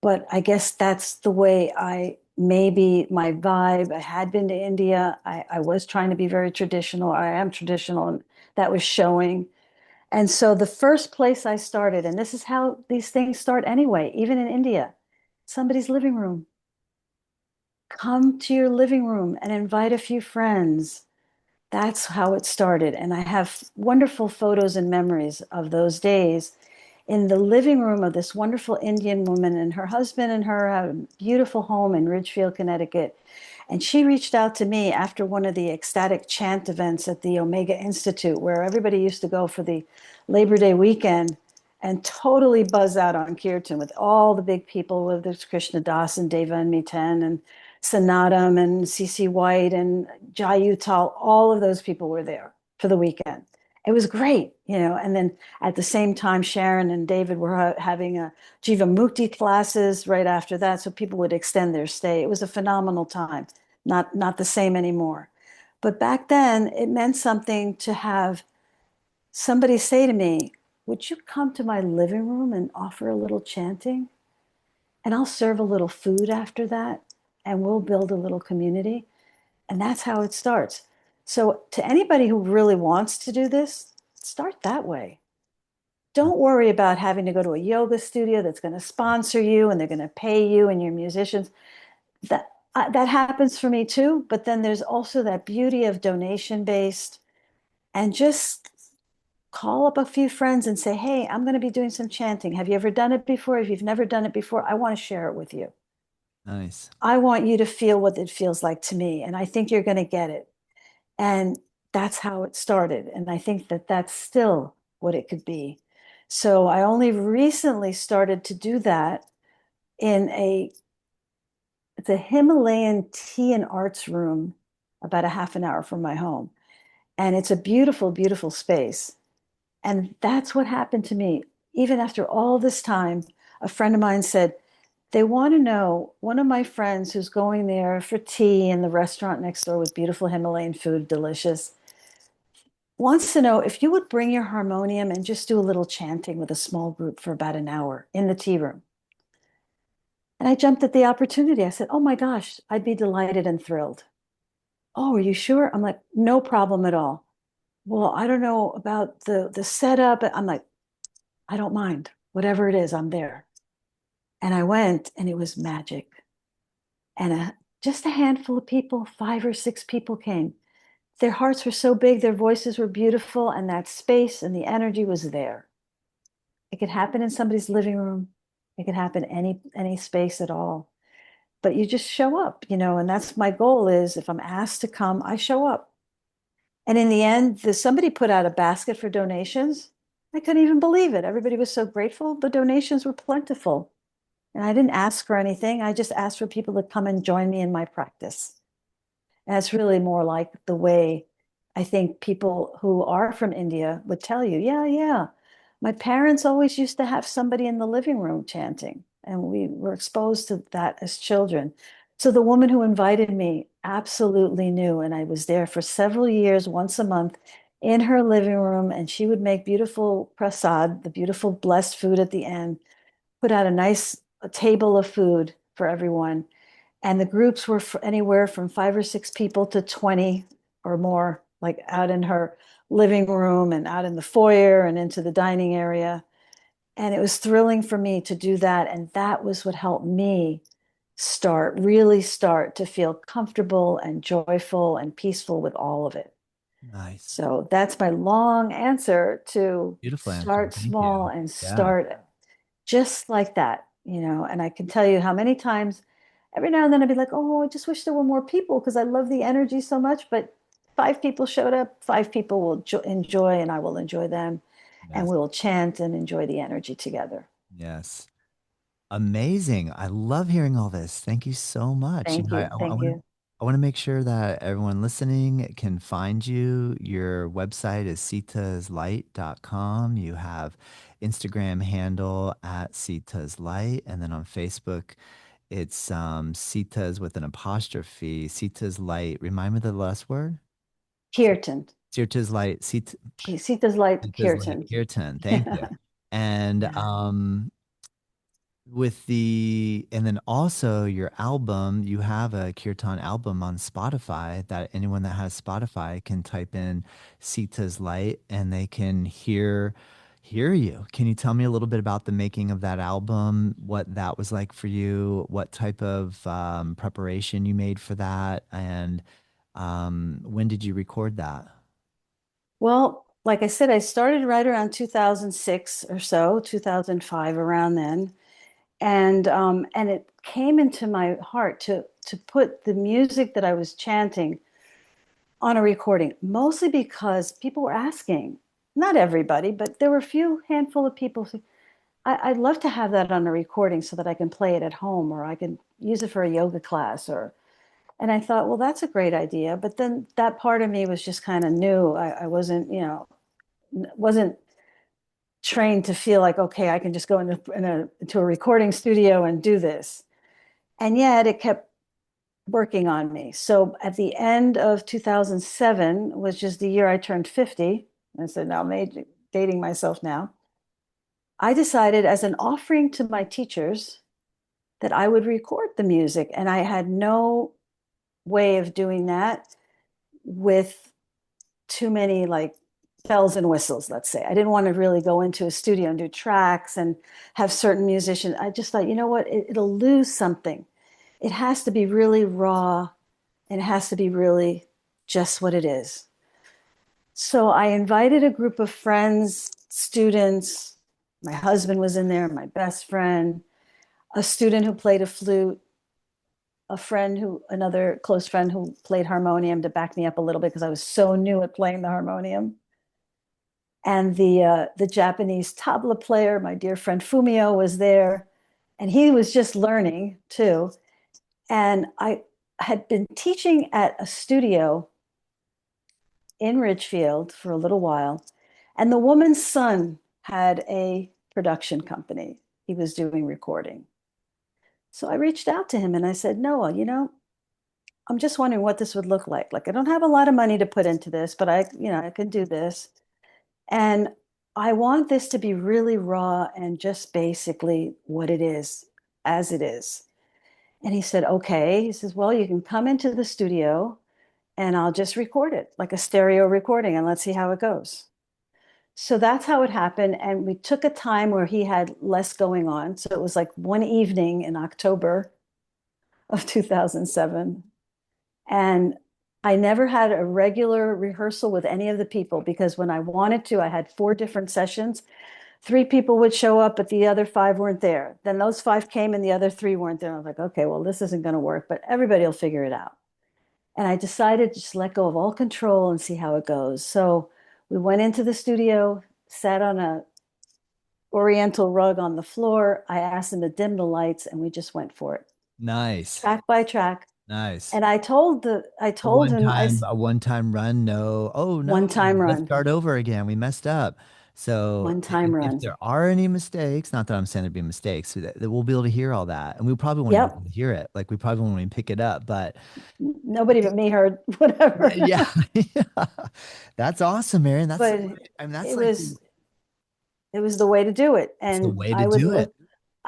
But I guess that's the way maybe my vibe. I had been to India. I was trying to be very traditional. I am traditional, and that was showing. And so the first place I started, and this is how these things start anyway, even in India, somebody's living room. Come to your living room and invite a few friends. That's how it started. And I have wonderful photos and memories of those days in the living room of this wonderful Indian woman, and her husband and her had a beautiful home in Ridgefield, Connecticut. And she reached out to me after one of the ecstatic chant events at the Omega Institute, where everybody used to go for the Labor Day weekend and totally buzz out on Kirtan with all the big people, whether it's Krishna Das and Deva and Miten and Sanatam and CC White and Jai Utal. All of those people were there for the weekend. It was great, and then at the same time, Sharon and David were having a Jivamukti classes right after that, so people would extend their stay. It was a phenomenal time. Not the same anymore. But back then, it meant something to have somebody say to me, "Would you come to my living room and offer a little chanting? And I'll serve a little food after that, and we'll build a little community." And that's how it starts. So, to anybody who really wants to do this, start that way. Don't worry about having to go to a yoga studio that's going to sponsor you and they're going to pay you and your musicians. That happens for me too, but then there's also that beauty of donation based, and just call up a few friends and say, hey, I'm going to be doing some chanting. Have you ever done it before? If you've never done it before, I want to share it with you. Nice. I want you to feel what it feels like to me, and I think you're going to get it. And that's how it started. And I think that that's still what it could be. So I only recently started to do that in it's a Himalayan tea and arts room about a half an hour from my home. And it's a beautiful, beautiful space. And that's what happened to me. Even after all this time, a friend of mine said, they want to know, one of my friends who's going there for tea in the restaurant next door with beautiful Himalayan food, delicious, wants to know if you would bring your harmonium and just do a little chanting with a small group for about an hour in the tea room. And I jumped at the opportunity. I said, oh my gosh, I'd be delighted and thrilled. Oh, are you sure? I'm like, no problem at all. Well, I don't know about the setup. I'm like, I don't mind. Whatever it is, I'm there. And I went and it was magic. And just a handful of people, 5 or 6 people came. Their hearts were so big, their voices were beautiful, and that space and the energy was there. It could happen in somebody's living room. It could happen any space at all. But you just show up, and that's my goal is if I'm asked to come, I show up. And in the end, somebody put out a basket for donations. I couldn't even believe it. Everybody was so grateful. The donations were plentiful. And I didn't ask for anything. I just asked for people to come and join me in my practice. And it's really more like the way I think people who are from India would tell you, yeah, yeah. My parents always used to have somebody in the living room chanting, and we were exposed to that as children. So the woman who invited me absolutely knew, and I was there for several years, once a month in her living room, and she would make beautiful prasad, the beautiful blessed food at the end, put out a nice table of food for everyone. And the groups were anywhere from 5 or 6 people to 20 or more, like out in her living room and out in the foyer and into the dining area. And it was thrilling for me to do that. And that was what helped me really start to feel comfortable and joyful and peaceful with all of it. Nice. So that's my long answer to Beautiful answer. start Thank you. small and Yeah. start just like that, and I can tell you how many times every now and then I'd be like, oh, I just wish there were more people because I love the energy so much. But 5 people showed up, 5 people will enjoy, and I will enjoy them, and Yes. we will chant and enjoy the energy together. Yes. Amazing. I love hearing all this. Thank you so much. Thank you. Thank you. I want to make sure that everyone listening can find you. Your website is sitaslight.com. You have Instagram handle at sitaslight, and then on Facebook, it's Sitas with an apostrophe. Sitas Light. Remind me the last word. Kirtan. Sita's Light. Sita's light, Sita's Light. Kirtan. Kirtan. Thank you. And Yeah. and then also your album, you have a kirtan album on Spotify that anyone that has Spotify can type in Sita's Light and they can hear you. Can you tell me a little bit about the making of that album, what that was like for you, what type of preparation you made for that, and when did you record that? Well, like I said, I started right around 2006 or so, 2005, around then. And it came into my heart to put the music that I was chanting on a recording, mostly because people were asking, not everybody, but there were a few handful of people who, I'd love to have that on a recording so that I can play it at home or I can use it for a yoga class or and I thought, well, that's a great idea. But then that part of me was just kind of new. I wasn't, wasn't trained to feel like, okay, I can just go into a recording studio and do this. And yet it kept working on me. So at the end of 2007, which is the year I turned 50, I said, now I'm dating myself now. I decided as an offering to my teachers that I would record the music. And I had no way of doing that with too many like bells and whistles, let's say. I didn't want to really go into a studio and do tracks and have certain musicians. I just thought, you know what, it'll lose something it has to be really raw and it has to be really just what it is. So I invited a group of friends, students. My husband was in there, my best friend, a student who played a flute, another close friend who played harmonium to back me up a little bit because I was so new at playing the harmonium. And the Japanese tabla player, my dear friend Fumio, was there, and he was just learning too. And I had been teaching at a studio in Ridgefield for a little while, and the woman's son had a production company. He was doing recording. So I reached out to him and I said, Noah, I'm just wondering what this would look like. Like, I don't have a lot of money to put into this, but I can do this. And I want this to be really raw and just basically what it is, as it is. And he said, okay. He says, well, you can come into the studio and I'll just record it like a stereo recording and let's see how it goes. So that's how it happened. And we took a time where he had less going on. So it was like one evening in October of 2007. And I never had a regular rehearsal with any of the people because when I wanted to, I had 4 different sessions. 3 people would show up, but the other 5 weren't there. Then those 5 came and the other 3 weren't there. I was like, okay, well, this isn't going to work, but everybody will figure it out. And I decided to just let go of all control and see how it goes. So we went into the studio, sat on a oriental rug on the floor. I asked him to dim the lights and we just went for it, Nice. track by track. Nice. And I A told one him, time, a one time run. No. Oh no. one time Let's run, start over again. We messed up. So one time if run. there are any mistakes, not that I'm saying there'd be mistakes, so that we'll be able to hear all that. And we probably won't even be Yep. able to hear it. Like we probably won't even pick it up. But Nobody but me heard whatever. yeah. Yeah. That's awesome, Marion. That's, But I mean, that's it like was it was the way to do it. it's the And way to do it.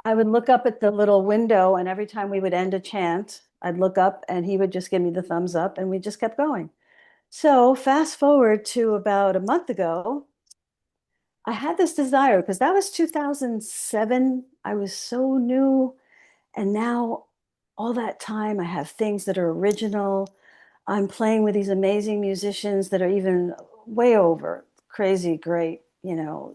I would look up at the little window, and every time we would end a chant, I'd look up and he would just give me the thumbs up, and we just kept going. So fast forward to about a month ago, I had this desire because that was 2007. I was so new. And now, all that time, I have things that are original. I'm playing with these amazing musicians that are even way over crazy great,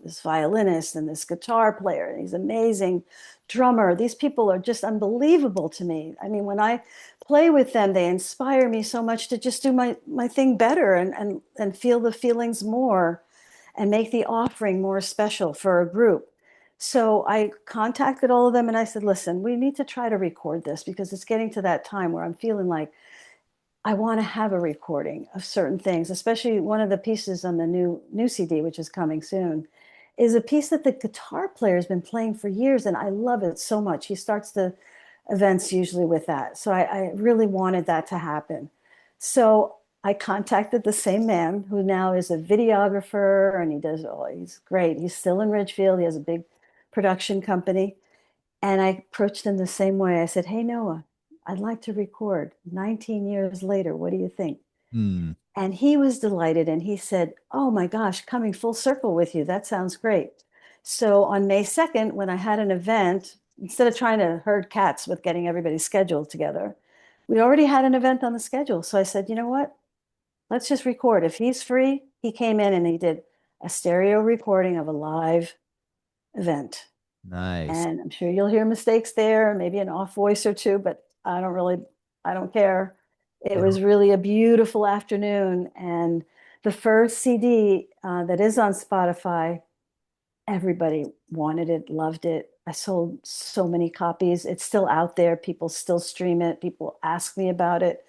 this violinist and this guitar player, and he's amazing drummer. These people are just unbelievable to me. I mean, when I play with them, they inspire me so much to just do my thing better and feel the feelings more and make the offering more special for a group. So I contacted all of them and I said, listen, we need to try to record this because it's getting to that time where I'm feeling like I want to have a recording of certain things, especially one of the pieces on the new CD, which is coming soon, is a piece that the guitar player has been playing for years, and I love it so much. He starts the events usually with that. So I really wanted that to happen. So I contacted the same man who now is a videographer and he's great. He's still in Ridgefield. He has a big production company. And I approached him the same way. I said, hey, Noah, I'd like to record 19 years later. What do you think? Hmm. And he was delighted. And he said, oh my gosh, coming full circle with you. That sounds great. So on May 2nd, when I had an event, instead of trying to herd cats with getting everybody scheduled together, we already had an event on the schedule. So I said, you know what? Let's just record. If he's free, he came in and he did a stereo recording of a live event. Nice. And I'm sure you'll hear mistakes there, maybe an off voice or two, but I don't care. It was It'll, really a beautiful afternoon. And the first CD that is on Spotify, everybody wanted it, loved it. I sold so many copies. It's still out there. People still stream it. People ask me about it.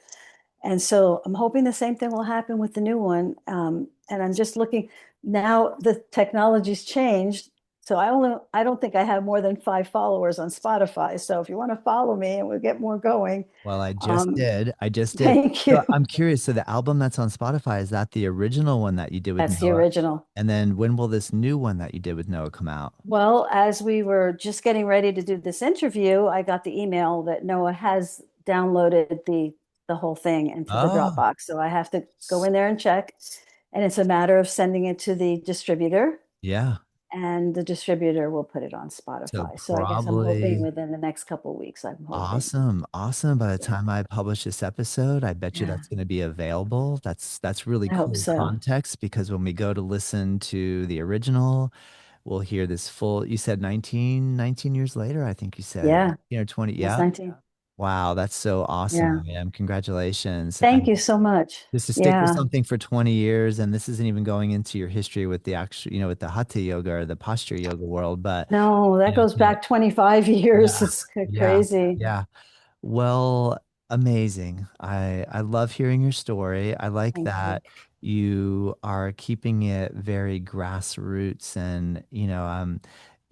And so I'm hoping the same thing will happen with the new one. And I'm just looking now, the technology's changed. So I don't think I have more than 5 followers on Spotify. So if you want to follow me and we'll get more going, well, I just um, did. I just did. thank So you. I'm curious. So the album that's on Spotify, is that the original one that you did with That's the Noah? original. And then when will this new one that you did with Noah come out? Well, as we were just getting ready to do this interview, I got the email that Noah has downloaded the whole thing into the Oh, Dropbox. So I have to go in there and check. And it's a matter of sending it to the distributor. yeah. and the distributor will put it on So Spotify. So I guess I'm hoping probably within the next couple of weeks, I'm hoping. awesome. Awesome. By the Yeah. time I publish this episode, I bet you Yeah. that's going to be available. That's really I hope cool so. context because when we go to listen to the original, we'll hear this full, you said 19 years later, I think you said, Yeah. 20. Almost Yeah. 19. Wow, that's so awesome, Yeah. Miriam. Congratulations. Thank you so much. Just to stick with Yeah. something for 20 years, and this isn't even going into your history with the actual, with the hatha yoga or the posture yoga world, but No, that goes to, back 25 years. yeah, It's yeah, crazy. yeah. Well, amazing. I love hearing your story. I like Thank you. that you are keeping it very grassroots and,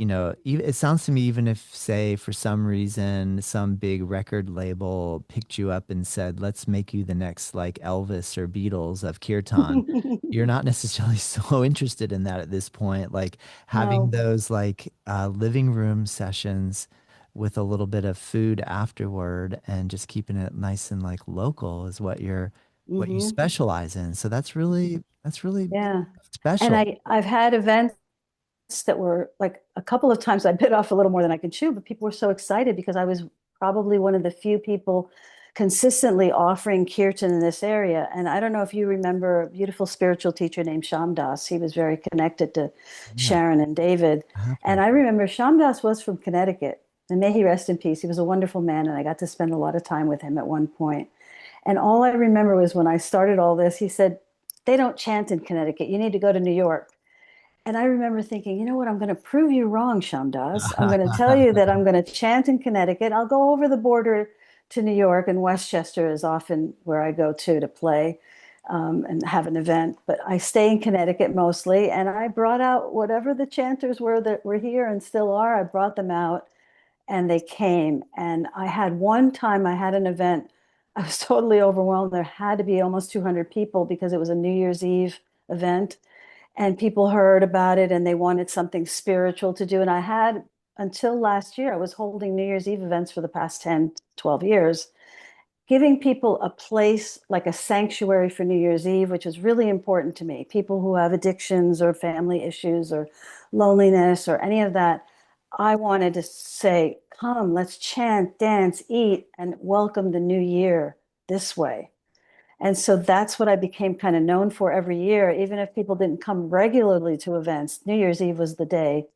it sounds to me even if, say, for some reason, some big record label picked you up and said, let's make you the next like Elvis or Beatles of Kirtan, you're not necessarily so interested in that at this point. Like having No. those like living room sessions with a little bit of food afterward and just keeping it nice and like local is what you Hmm. specialize in. So that's really Yeah. And special. I've had events that were like a couple of times I bit off a little more than I could chew, but people were so excited because I was probably one of the few people consistently offering kirtan in this area. And I don't know if you remember a beautiful spiritual teacher named Shamdas. He was very connected to Yeah, Sharon and David. I have And heard. I remember Shamdas was from Connecticut. And may he rest in peace. He was a wonderful man, and I got to spend a lot of time with him at one point. And all I remember was when I started all this, he said, they don't chant in Connecticut. You need to go to New York. And I remember thinking, you know what? I'm going to prove you wrong, Shamdas. I'm going to tell you that I'm going to chant in Connecticut. I'll go over the border to New York, and Westchester is often where I go to play and have an event. But I stay in Connecticut mostly. And I brought out whatever the chanters were that were here and still are. I brought them out and they came. And I had one time I had an event. I was totally overwhelmed. There had to be almost 200 people because it was a New Year's Eve event and people heard about it and they wanted something spiritual to do. And I had, until last year, I was holding New Year's Eve events for the past 10, 12 years, giving people a place like a sanctuary for New Year's Eve, which is really important to me. People who have addictions or family issues or loneliness or any of that. I wanted to say, come, let's chant, dance, eat, and welcome the new year this way. And so that's what I became kind of known for every year, even if people didn't come regularly to events. New Year's Eve was the day,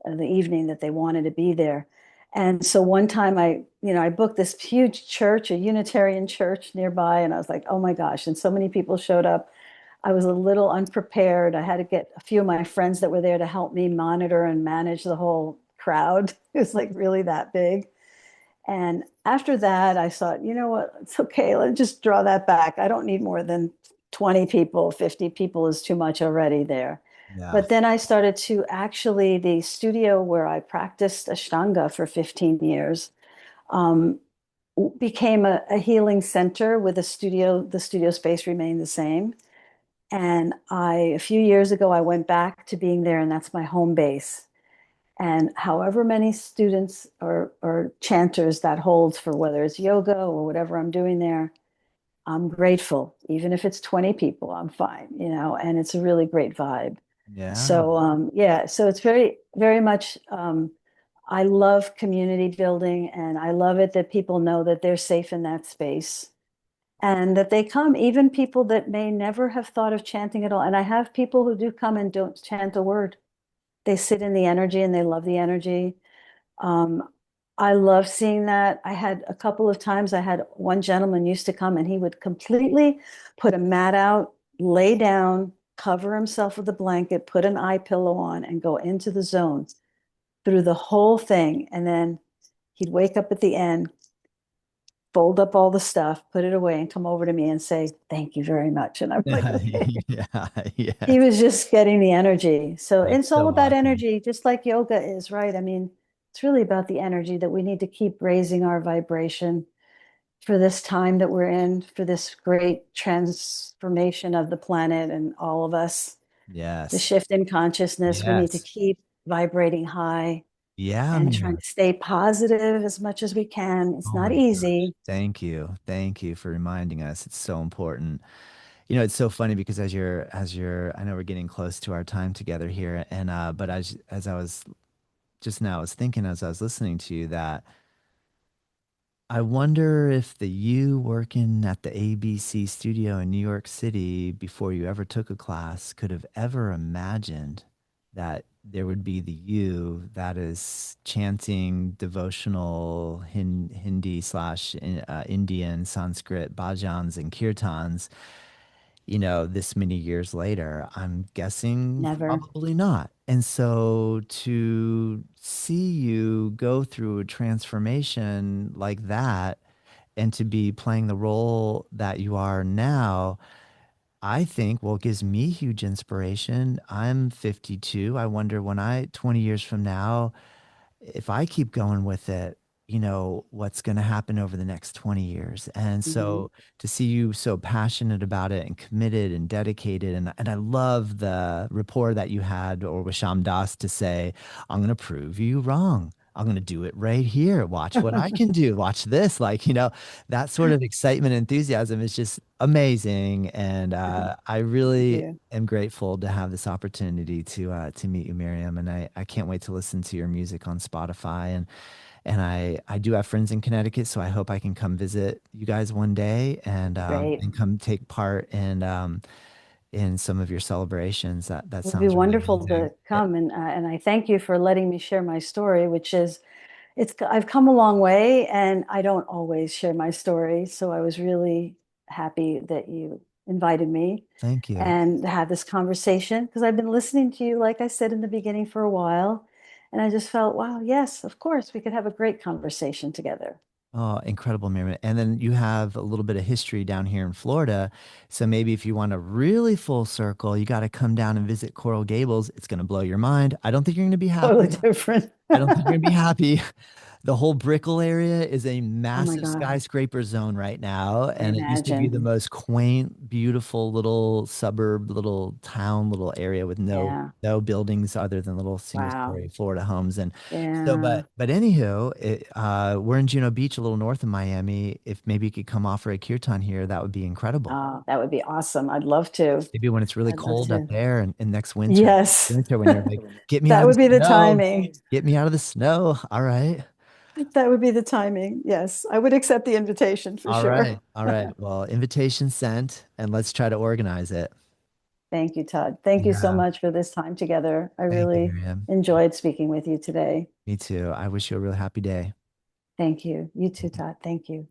the evening that they wanted to be there. And so one time I booked this huge church, a Unitarian church nearby, and I was like, oh my gosh. And so many people showed up. I was a little unprepared. I had to get a few of my friends that were there to help me monitor and manage the whole crowd. It was like really that big. And after that, I thought, you know what? It's okay. Let's just draw that back. I don't need more than 20 people. 50 people is too much already there. Yeah. But then I started to actually, the studio where I practiced Ashtanga for 15 years um, became a healing center with a studio. The studio space remained the same. And a few years ago, I went back to being there, and that's my home base. And however many students or chanters that holds for whether it's yoga or whatever I'm doing there, I'm grateful. Even if it's 20 people, I'm fine, and it's a really great vibe. Yeah. So yeah, so it's very, very much I love community building and I love it that people know that they're safe in that space and that they come, even people that may never have thought of chanting at all. And I have people who do come and don't chant a word. They sit in the energy and they love the energy. Um, I love seeing that. I had a couple of times, I had one gentleman used to come and he would completely put a mat out, lay down, cover himself with a blanket, put an eye pillow on, and go into the zone through the whole thing. And then he'd wake up at the end, fold up all the stuff, put it away, and come over to me and say, thank you very much. And I'm like, okay. Yeah. He Yes. was just getting the energy. So That's it's all so about awesome. energy, just like yoga is, right? I mean, it's really about the energy that we need to keep raising our vibration for this time that we're in, for this great transformation of the planet and all of us. The Yes. shift in consciousness, we need to Yes. keep vibrating high Yeah, and trying Mira. to stay positive as much as we can. It's Oh not my gosh. easy. Thank you. Thank you for reminding us. It's so important. It's so funny because I know we're getting close to our time together here, and but as I was just now, I was thinking as I was listening to you that I wonder if the you working at the ABC studio in New York City before you ever took a class could have ever imagined that there would be the you that is chanting devotional Hindi slash Indian Sanskrit bhajans and kirtans, this many years later. I'm guessing Never. probably not. And so to see you go through a transformation like that and to be playing the role that you are now, I think, well, it gives me huge inspiration. I'm 52. I wonder 20 years from now, if I keep going with it, what's going to happen over the next 20 years. And Hmm. so to see you so passionate about it and committed and dedicated, and I love the rapport that you had or with Sham Das to say, I'm going to prove you wrong. I'm going to do it right here. Watch what I can do. Watch this. Like, that sort of excitement, enthusiasm is just amazing. And I Thank really you. am grateful to have this opportunity to meet you, Miriam, and I can't wait to listen to your music on Spotify. And I do have friends in Connecticut, so I hope I can come visit you guys one day Great. and come take part in some of your celebrations. That It would be sounds really wonderful amazing. to come, and I thank you for letting me share my story, which is I've come a long way, and I don't always share my story. So I was really happy that you invited me Thank you. and to have this conversation because I've been listening to you, like I said in the beginning, for a while, and I just felt, wow, yes, of course, we could have a great conversation together. Oh, incredible, Miriam. And then you have a little bit of history down here in Florida. So maybe if you want a really full circle, you got to come down and visit Coral Gables. It's going to blow your mind. I don't think you're going to be Totally happy. different. I don't think you're going to be happy. The whole Brickell area is a Oh my massive God, skyscraper zone right now. I And it used to be the imagine. most quaint, beautiful little suburb, little town, little area with Yeah. no buildings other than little single Wow. story Florida homes. And so, Yeah. but anywho, we're in Juno Beach, a little north of Miami. If maybe you could come offer a kirtan here, that would be incredible. Oh, that would be awesome. I'd love to. Maybe when it's really I'd love cold up to. there and next Yes. winter when you're like, get me That out of would the be the snow, timing. get me out of the snow. All right. That would be the timing. Yes, I would accept the invitation for All sure. right. All right. Well, invitation sent, and let's try to organize it. Thank you, Todd. Thank you so Yeah. much for this time together. I Thank you, really Miriam. enjoyed speaking with you today. Me too. I wish you a real happy day. Thank you. You too, Todd. Thank you.